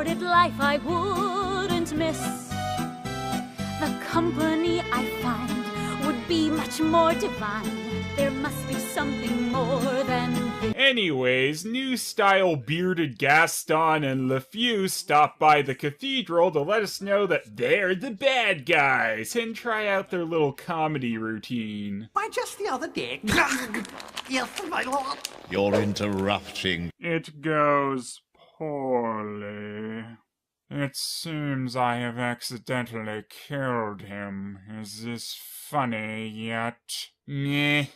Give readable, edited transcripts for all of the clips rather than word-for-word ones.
sordid life I wouldn't miss. The company I find would be much more divine. There must be something more than this. Anyways, new style bearded Gaston and Phelous stop by the cathedral to let us know that they're the bad guys and try out their little comedy routine. Why, just the other day. Yes, my lord. You're interrupting. It goes poorly. It seems I have accidentally killed him. Is this funny yet? Meh.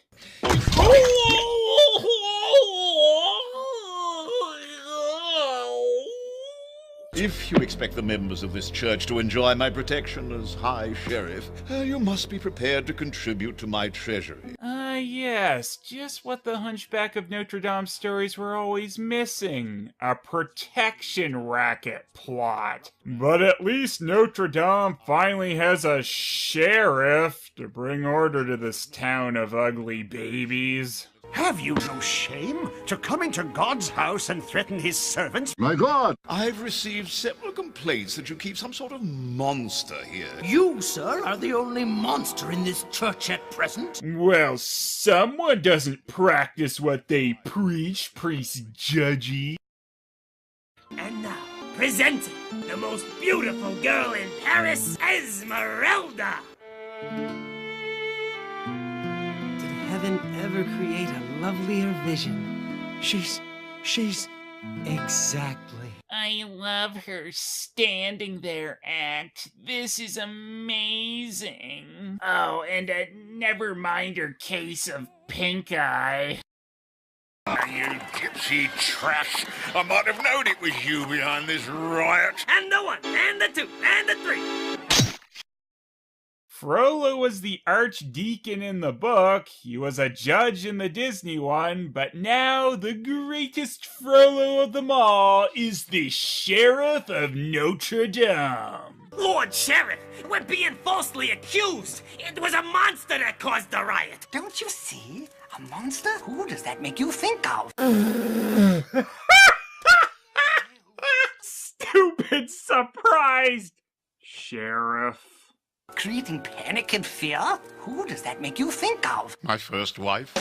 If you expect the members of this church to enjoy my protection as High Sheriff, you must be prepared to contribute to my treasury. Yes, just what the Hunchback of Notre Dame stories were always missing. A protection racket plot. But at least Notre Dame finally has a sheriff to bring order to this town of ugly babies. Have you no shame to come into God's house and threaten his servants? My God! I've received several complaints that you keep some sort of monster here. You, sir, are the only monster in this church at present. Well, someone doesn't practice what they preach, priest Judgy. And now, presenting the most beautiful girl in Paris, Esmeralda! Heaven ever create a lovelier vision? She's exactly. I love her standing there act. This is amazing. Oh, and never mind her case of pink eye. You gypsy trash! I might have known it was you behind this riot. And the 1, and the 2, and the 3. Frollo was the archdeacon in the book, he was a judge in the Disney one, but now the greatest Frollo of them all is the Sheriff of Notre Dame. Lord Sheriff, we're being falsely accused. It was a monster that caused the riot. Don't you see? A monster? Who does that make you think of? Stupid surprised Sheriff. Creating panic and fear? Who does that make you think of? My first wife.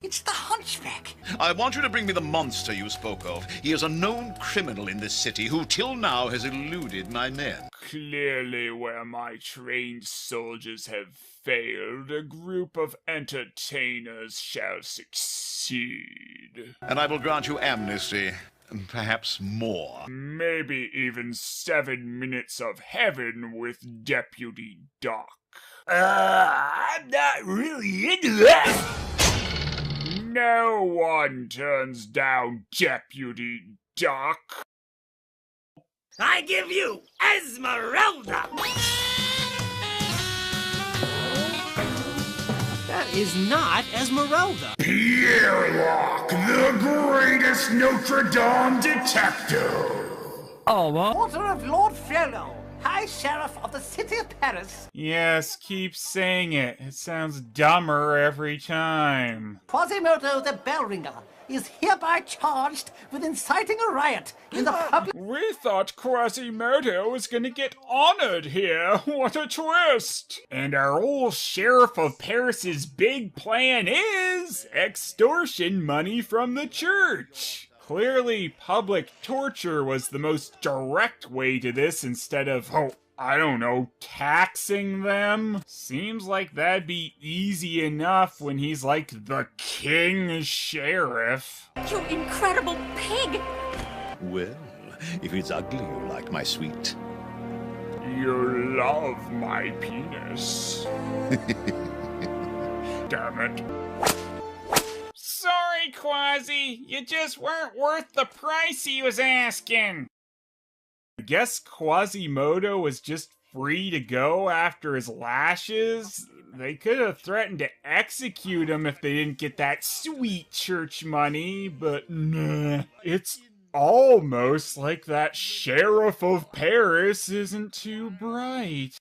It's the Hunchback. I want you to bring me the monster you spoke of. He is a known criminal in this city who till now has eluded my men. Clearly where my trained soldiers have failed, a group of entertainers shall succeed. And I will grant you amnesty. Perhaps more. Maybe even 7 minutes of heaven with Deputy Doc. I'm not really into that. No one turns down Deputy Doc. I give you Esmeralda. That is not Esmeralda. Pierre the greatest Notre Dame detective. Oh, what? Order of Lord Phelous, High Sheriff of the City of Paris. Yes, keep saying it. It sounds dumber every time. Quasimodo the bell ringer is hereby charged with inciting a riot in the public... We thought Quasimodo was gonna get honored here. What a twist! And our old Sheriff of Paris's big plan is extortion money from the church. Clearly, public torture was the most direct way to this instead of, I don't know, taxing them? Seems like that'd be easy enough when he's like the king sheriff. You incredible pig! Well, if it's ugly you like, my sweet. You love my penis. Damn it. Sorry, Quasi. You just weren't worth the price he was asking. I guess Quasimodo was just free to go after his lashes. They could have threatened to execute him if they didn't get that sweet church money, but nah. It's almost like that Sheriff of Paris isn't too bright.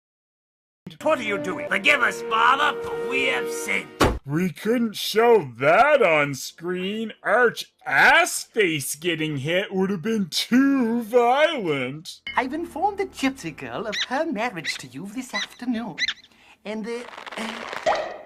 What are you doing? Forgive us, Father, for we have sinned. We couldn't show that on screen. Arch-ass-face getting hit would have been too violent. I've informed the gypsy girl of her marriage to you this afternoon. And the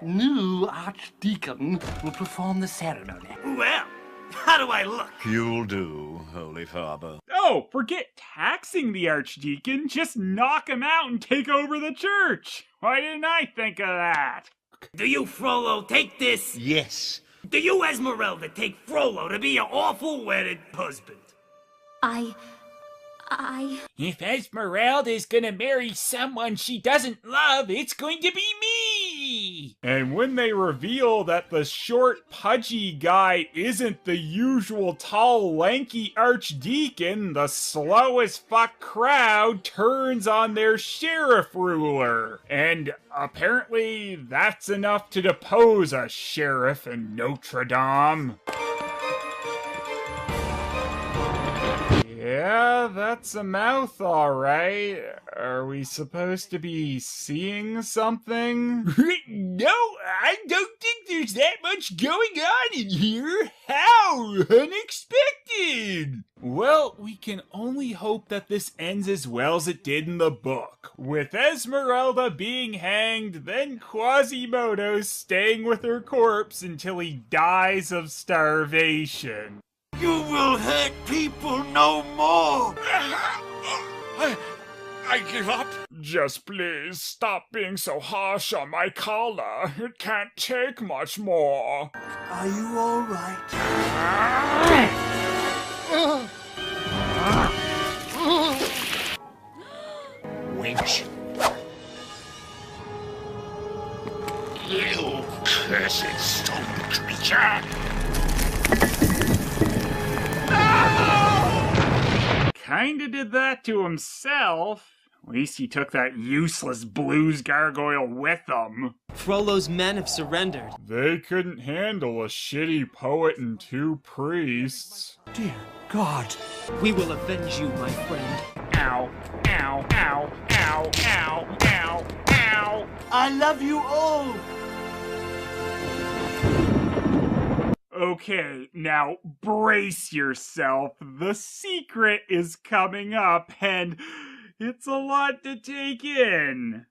new archdeacon will perform the ceremony. Well, how do I look? You'll do, Holy Father. Oh, forget taxing the archdeacon. Just knock him out and take over the church. Why didn't I think of that? Do you, Frollo, take this? Yes. Do you, Esmeralda, take Frollo to be your awful wedded husband? If Esmeralda's gonna marry someone she doesn't love, it's going to be me! And when they reveal that the short, pudgy guy isn't the usual tall, lanky archdeacon, the slow as fuck crowd turns on their sheriff ruler. And apparently that's enough to depose a sheriff in Notre Dame. Yeah, that's a mouth, alright. Are we supposed to be seeing something? No, I don't think there's that much going on in here. How unexpected! Well, we can only hope that this ends as well as it did in the book, with Esmeralda being hanged, then Quasimodo staying with her corpse until he dies of starvation. You will hurt people no more. I give up. Just please stop being so harsh on my collar. It can't take much more. Are you all right? Wench. You cursed stone creature. Kinda did that to himself. At least he took that useless blues gargoyle with him. Frollo's men have surrendered. They couldn't handle a shitty poet and 2 priests. Dear God. We will avenge you, my friend. Ow, ow, ow, ow, ow, ow, ow. I love you all. Okay, now brace yourself. The secret is coming up, and it's a lot to take in.